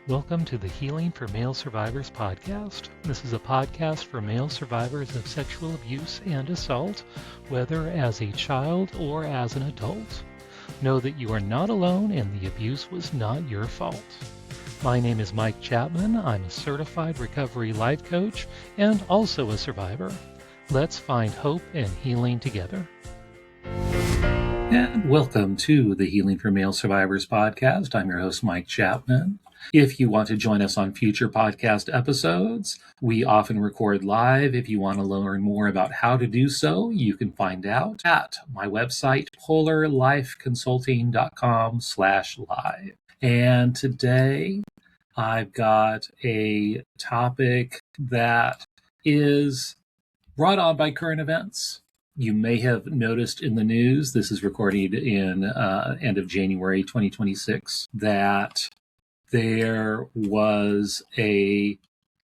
Welcome to the Healing for Male Survivors podcast. This is a podcast for male survivors of sexual abuse and assault, whether as a child or as an adult. Know that you are not alone and the abuse was not your fault. My name is Mike Chapman. I'm a certified recovery life coach and also a survivor. Let's find hope and healing together. And welcome to the Healing for Male Survivors podcast. I'm your host, Mike Chapman. If you want to join us on future podcast episodes, we often record live. If you want to learn more about how to do so, you can find out at my website, polarlifeconsulting.com/live. And today I've got a topic that is brought on by current events. You may have noticed in the news, this is recorded in end of January 2026, that there was a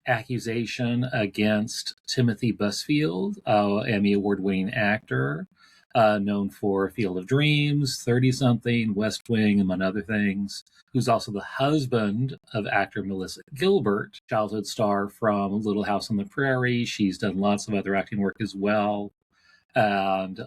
accusation against Timothy Busfield, Emmy-Award-winning actor, known for Field of Dreams, 30-something, West Wing, among other things, who's also the husband of actor Melissa Gilbert, childhood star from Little House on the Prairie. She's done lots of other acting work as well, and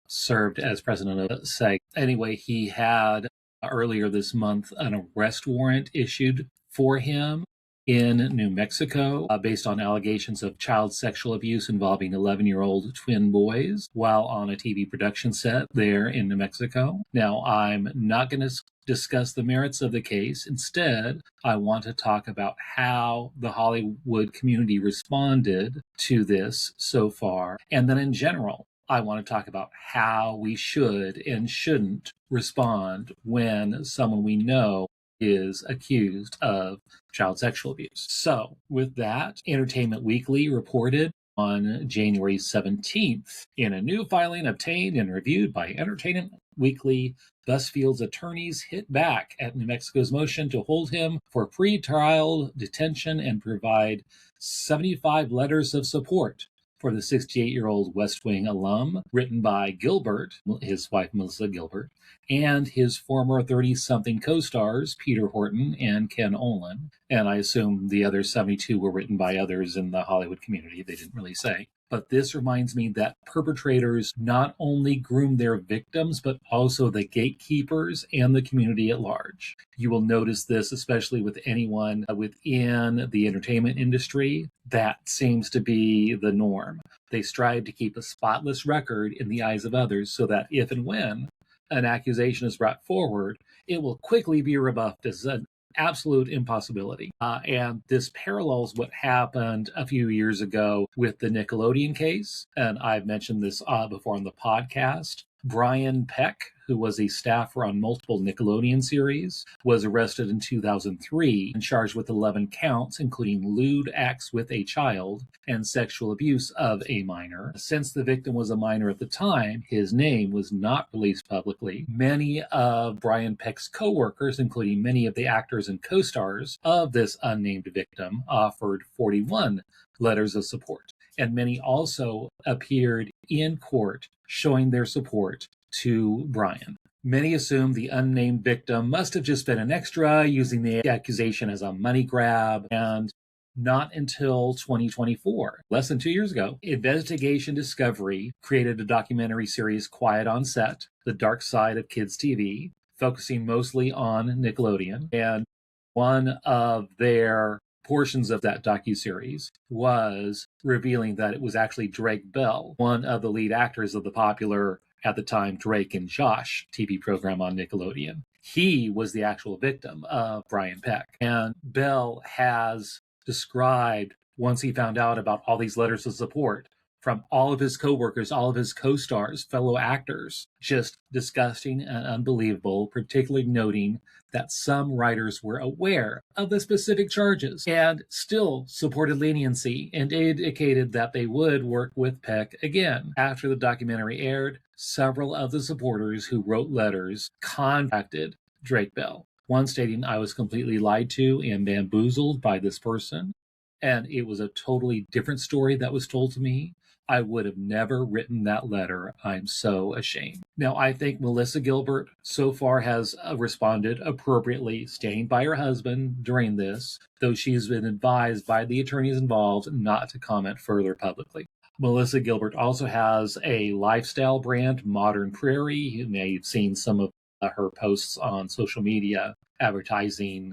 served as president of SEG. Anyway, he had earlier this month an arrest warrant issued for him in New Mexico based on allegations of child sexual abuse involving 11-year-old twin boys while on a TV production set there in New Mexico. Now, I'm not going to discuss the merits of the case. Instead, I want to talk about how the Hollywood community responded to this so far, and then in general, I want to talk about how we should and shouldn't respond when someone we know is accused of child sexual abuse. So with that, Entertainment Weekly reported on January 17th, in a new filing obtained and reviewed by Entertainment Weekly, Busfield's attorneys hit back at New Mexico's motion to hold him for pre-trial detention and provide 75 letters of support for the 68-year-old West Wing alum, written by Gilbert, his wife Melissa Gilbert, and his former 30-something co-stars, Peter Horton and Ken Olin. And I assume the other 72 were written by others in the Hollywood community. They didn't really say. But this reminds me that perpetrators not only groom their victims, but also the gatekeepers and the community at large. You will notice this especially with anyone within the entertainment industry. That seems to be the norm. They strive to keep a spotless record in the eyes of others so that if and when an accusation is brought forward, it will quickly be rebuffed as an absolute impossibility. And this parallels what happened a few years ago with the Nickelodeon case. And I've mentioned this before on the podcast. Brian Peck, who was a staffer on multiple Nickelodeon series, was arrested in 2003 and charged with 11 counts, including lewd acts with a child and sexual abuse of a minor. Since the victim was a minor at the time, his name was not released publicly. Many of Brian Peck's co-workers, including many of the actors and co-stars of this unnamed victim, offered 41 letters of support. And many also appeared in court showing their support to Brian. Many assume the unnamed victim must have just been an extra, using the accusation as a money grab, and not until 2024, less than 2 years ago, Investigation Discovery created a documentary series, Quiet on Set, The Dark Side of Kids TV, focusing mostly on Nickelodeon. And one of their portions of that docuseries was revealing that it was actually Drake Bell, one of the lead actors of the popular, at the time, Drake and Josh TV program on Nickelodeon. He was the actual victim of Brian Peck. And Bell has described, once he found out about all these letters of support from all of his co-workers, all of his co-stars, fellow actors, just disgusting and unbelievable, particularly noting that some writers were aware of the specific charges and still supported leniency and indicated that they would work with Peck again. After the documentary aired, several of the supporters who wrote letters contacted Drake Bell, one stating, "I was completely lied to and bamboozled by this person, and it was a totally different story that was told to me. I would have never written that letter. I'm so ashamed. Now, I think Melissa Gilbert so far has responded appropriately, staying by her husband during this, though she's been advised by the attorneys involved not to comment further publicly. Melissa Gilbert also has a lifestyle brand, Modern Prairie. You may have seen some of her posts on social media advertising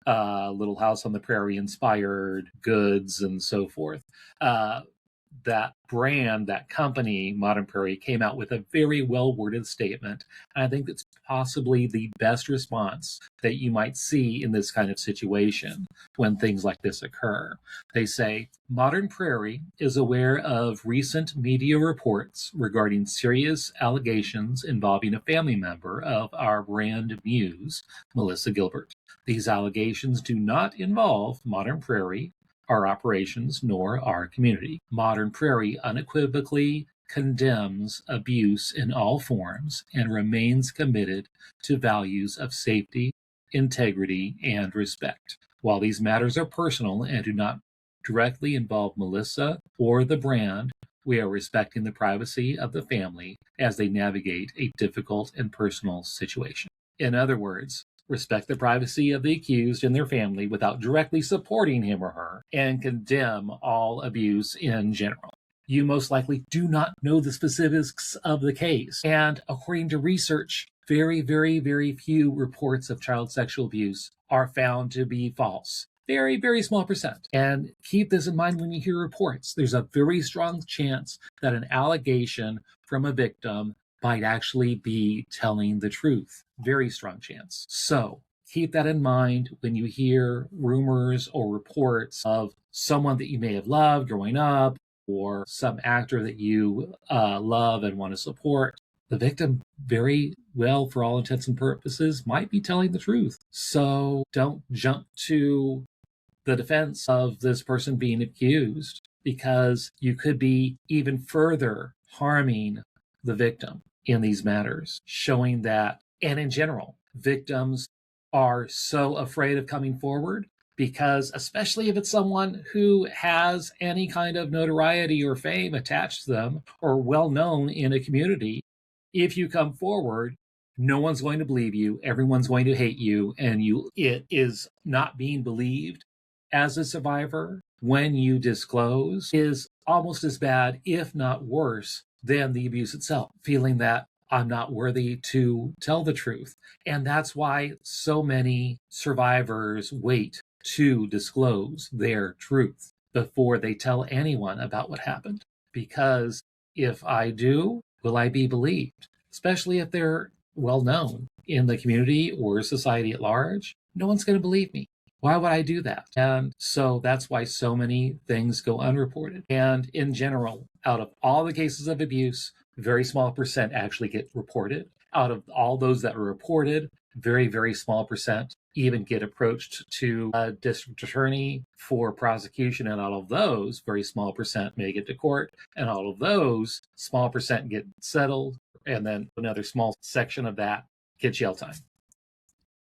Little House on the Prairie inspired goods and so forth. That brand, that company, Modern Prairie, came out with a very well-worded statement. And I think that's possibly the best response that you might see in this kind of situation when things like this occur. They say, Modern Prairie is aware of recent media reports regarding serious allegations involving a family member of our brand muse, Melissa Gilbert. These allegations do not involve Modern Prairie, our operations, nor our community. Modern Prairie unequivocally condemns abuse in all forms and remains committed to values of safety, integrity, and respect. While these matters are personal and do not directly involve Melissa or the brand, we are respecting the privacy of the family as they navigate a difficult and personal situation. In other words, respect the privacy of the accused and their family without directly supporting him or her, and condemn all abuse in general. You most likely do not know the specifics of the case. And according to research, very, very, very few reports of child sexual abuse are found to be false. Very, very small percent. And keep this in mind when you hear reports. There's a very strong chance that an allegation from a victim might actually be telling the truth. Very strong chance. So keep that in mind when you hear rumors or reports of someone that you may have loved growing up or some actor that you love and want to support. The victim very well, for all intents and purposes, might be telling the truth. So don't jump to the defense of this person being accused, because you could be even further harming the victim in these matters, showing that, and in general, victims are so afraid of coming forward because, especially if it's someone who has any kind of notoriety or fame attached to them or well known in a community, if you come forward, no one's going to believe you, everyone's going to hate you, and it is not being believed as a survivor when you disclose is almost as bad, if not worse, than the abuse itself, feeling that I'm not worthy to tell the truth. And that's why so many survivors wait to disclose their truth before they tell anyone about what happened. Because if I do, will I be believed? Especially if they're well known in the community or society at large. No one's going to believe me. Why would I do that? And so that's why so many things go unreported. And in general, out of all the cases of abuse, very small percent actually get reported. Out of all those that are reported, very, very small percent even get approached to a district attorney for prosecution. And out of those, very small percent make it to court. And out of those, small percent get settled. And then another small section of that gets jail time.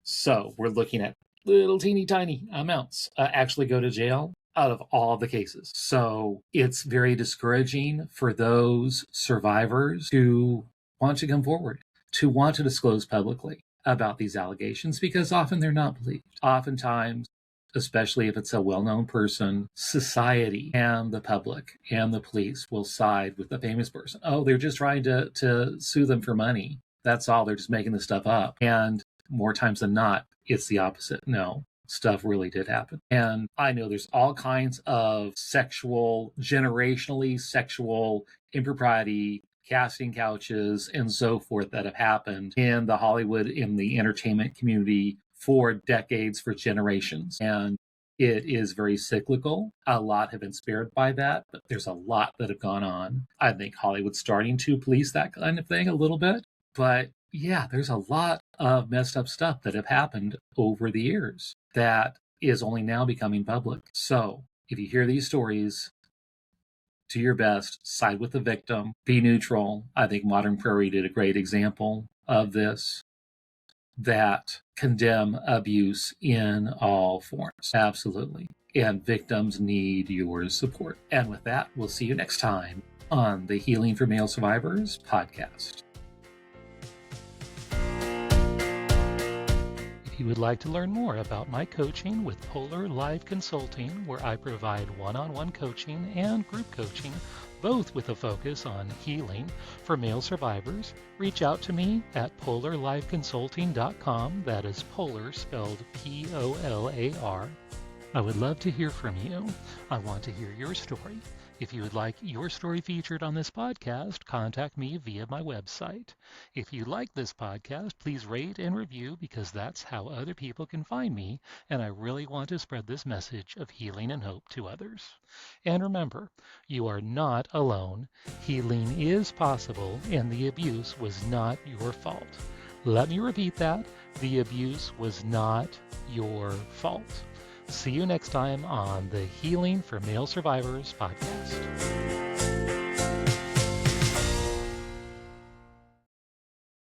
So we're looking at little teeny tiny amounts actually go to jail out of all the cases. So it's very discouraging for those survivors who want to come forward, to want to disclose publicly about these allegations, because often they're not believed. Oftentimes, especially if it's a well-known person, society and the public and the police will side with the famous person. Oh, they're just trying to sue them for money. That's all. They're just making this stuff up. And more times than not, it's the opposite. No, stuff really did happen. And I know there's all kinds of generationally sexual impropriety, casting couches, and so forth that have happened in the Hollywood, in the entertainment community for decades, for generations. And it is very cyclical. A lot have been spared by that, but there's a lot that have gone on. I think Hollywood's starting to police that kind of thing a little bit. But yeah, there's a lot of messed up stuff that have happened over the years that is only now becoming public. So if you hear these stories, do your best, side with the victim, be neutral. I think Modern Prairie did a great example of this, that condemn abuse in all forms. Absolutely. and victims need your support. And with that, we'll see you next time on the Healing for Male Survivors podcast. If you would like to learn more about my coaching with Polar Live Consulting, where I provide one-on-one coaching and group coaching, both with a focus on healing for male survivors, reach out to me at polarliveconsulting.com. That is Polar spelled P-O-L-A-R. I would love to hear from you. I want to hear your story. If you would like your story featured on this podcast, contact me via my website. If you like this podcast, please rate and review, because that's how other people can find me, and I really want to spread this message of healing and hope to others. And remember, you are not alone. Healing is possible, and the abuse was not your fault. Let me repeat that. The abuse was not your fault. See you next time on the Healing for Male Survivors podcast.